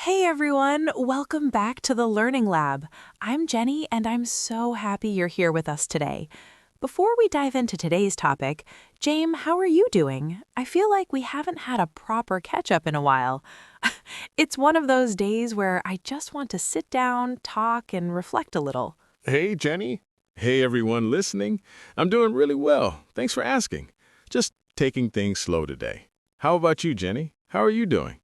Hey everyone, welcome back to the Learning Lab. I'm Jenny and I'm so happy you're here with us today. Before we dive into today's topic, Jame, how are you doing? I feel like we haven't had a proper catch-up in a while. It's one of those days where I just want to sit down, talk, and reflect a little. Hey, Jenny. Hey, everyone listening. I'm doing really well. Thanks for asking. Just taking things slow today. How about you, Jenny? How are you doing?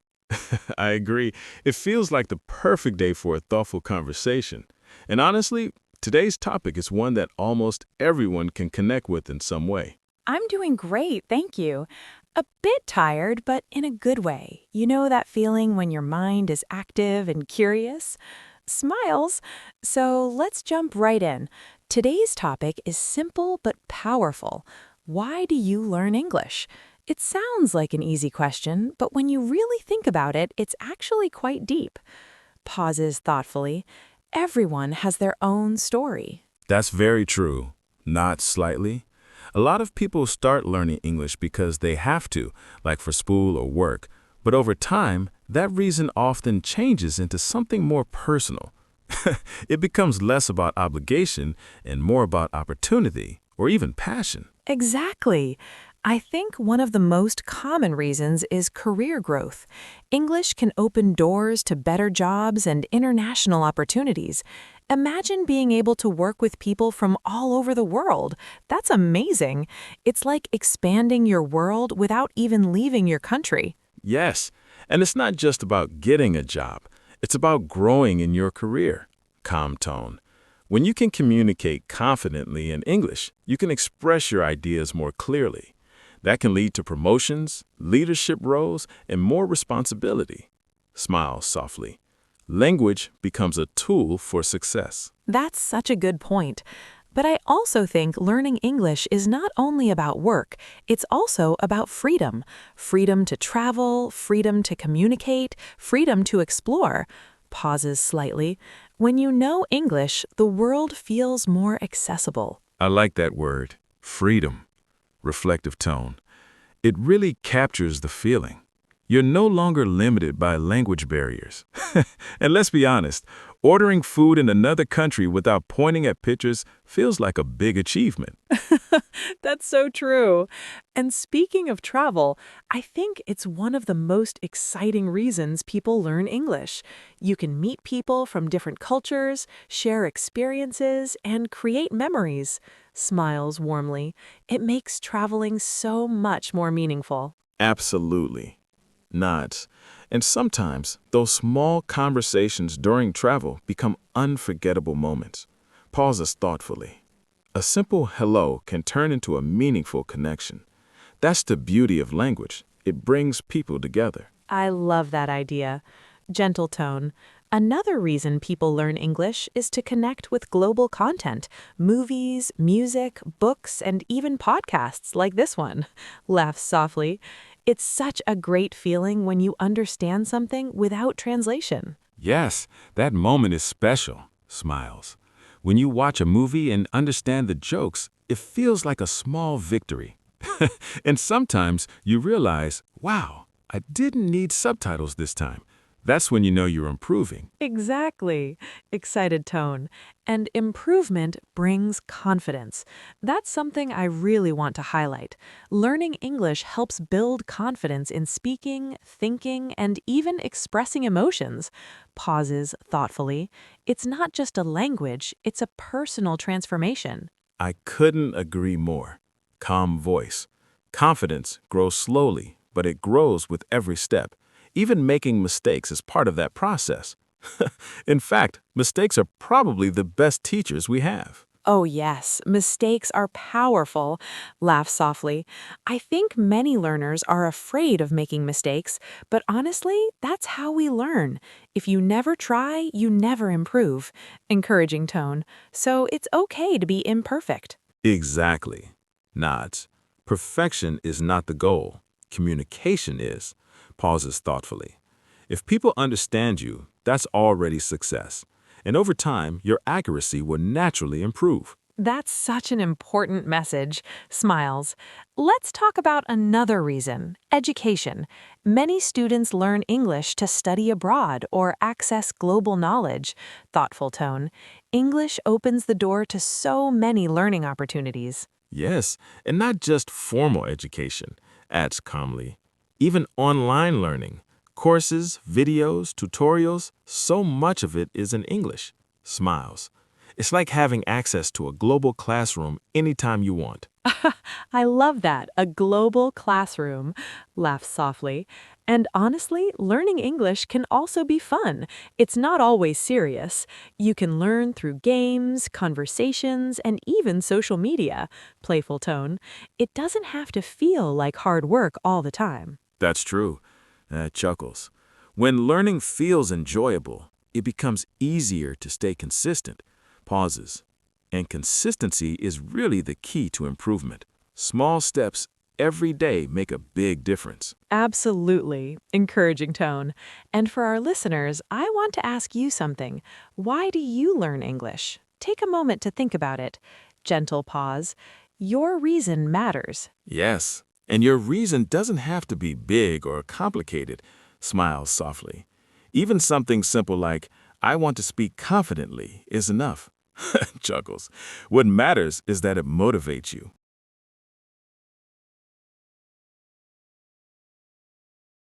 I agree. It feels like the perfect day for a thoughtful conversation. And honestly, today's topic is one that almost everyone can connect with in some way. I'm doing great, thank you. A bit tired, but in a good way. You know that feeling when your mind is active and curious? Smiles. So let's jump right in. Today's topic is simple but powerful. Why do you learn English? It sounds like an easy question, but when you really think about it, it's actually quite deep. Pauses thoughtfully. Everyone has their own story. That's very true. Not slightly. A lot of people start learning English because they have to, like for school or work. But over time, that reason often changes into something more personal. It becomes less about obligation and more about opportunity or even passion. Exactly. I think one of the most common reasons is career growth. English can open doors to better jobs and international opportunities. Imagine being able to work with people from all over the world. That's amazing. It's like expanding your world without even leaving your country. Yes, and it's not just about getting a job. It's about growing in your career. Calm tone. When you can communicate confidently in English, you can express your ideas more clearly. That can lead to promotions, leadership roles, and more responsibility. Smile softly. Language becomes a tool for success. That's such a good point. But I also think learning English is not only about work, it's also about freedom. Freedom to travel, freedom to communicate, freedom to explore. Pauses slightly. When you know English, the world feels more accessible. I like that word, freedom. Reflective tone. It really captures the feeling. You're no longer limited by language barriers. And let's be honest, ordering food in another country without pointing at pictures feels like a big achievement. That's so true. And speaking of travel, I think it's one of the most exciting reasons people learn English. You can meet people from different cultures, share experiences, and create memories. Smiles warmly. It makes traveling so much more meaningful. Absolutely. Nods. And sometimes those small conversations during travel become unforgettable moments. Pauses thoughtfully. A simple hello can turn into a meaningful connection. That's the beauty of language. It brings people together. I love that idea. Gentle tone. Another reason people learn English is to connect with global content, movies, music, books, and even podcasts like this one. Laugh softly. It's such a great feeling when you understand something without translation. Yes, that moment is special. Smiles. When you watch a movie and understand the jokes, it feels like a small victory. And sometimes you realize, wow, I didn't need subtitles this time. That's when you know you're improving. Exactly. Excited tone. And improvement brings confidence. That's something I really want to highlight. Learning English helps build confidence in speaking, thinking, and even expressing emotions. Pauses thoughtfully. It's not just a language, it's a personal transformation. I couldn't agree more. Calm voice. Confidence grows slowly, but it grows with every step. Even making mistakes is part of that process. In fact, mistakes are probably the best teachers we have. Oh, yes, mistakes are powerful. Laugh softly. I think many learners are afraid of making mistakes, but honestly, that's how we learn. If you never try, you never improve. Encouraging tone. So it's okay to be imperfect. Exactly. Nods. Perfection is not the goal. Communication is. Pauses thoughtfully. If people understand you, that's already success. And over time, your accuracy will naturally improve. That's such an important message. Smiles. Let's talk about another reason education. Many students learn English to study abroad or access global knowledge. Thoughtful tone. English opens the door to so many learning opportunities. Yes, and not just formal education, adds calmly. Even online learning, courses, videos, tutorials, so much of it is in English. Smiles. It's like having access to a global classroom anytime you want. I love that. A global classroom. Laughs softly. And honestly, learning English can also be fun. It's not always serious. You can learn through games, conversations, and even social media. Playful tone. It doesn't have to feel like hard work all the time. That's true. Chuckles. When learning feels enjoyable, it becomes easier to stay consistent. Pauses. And consistency is really the key to improvement. Small steps every day make a big difference. Absolutely. Encouraging tone. And for our listeners, I want to ask you something. Why do you learn English? Take a moment to think about it. Gentle pause. Your reason matters. Yes, and your reason doesn't have to be big or complicated. Smiles softly. Even something simple like, I want to speak confidently is enough. Chuckles. What matters is that it motivates you.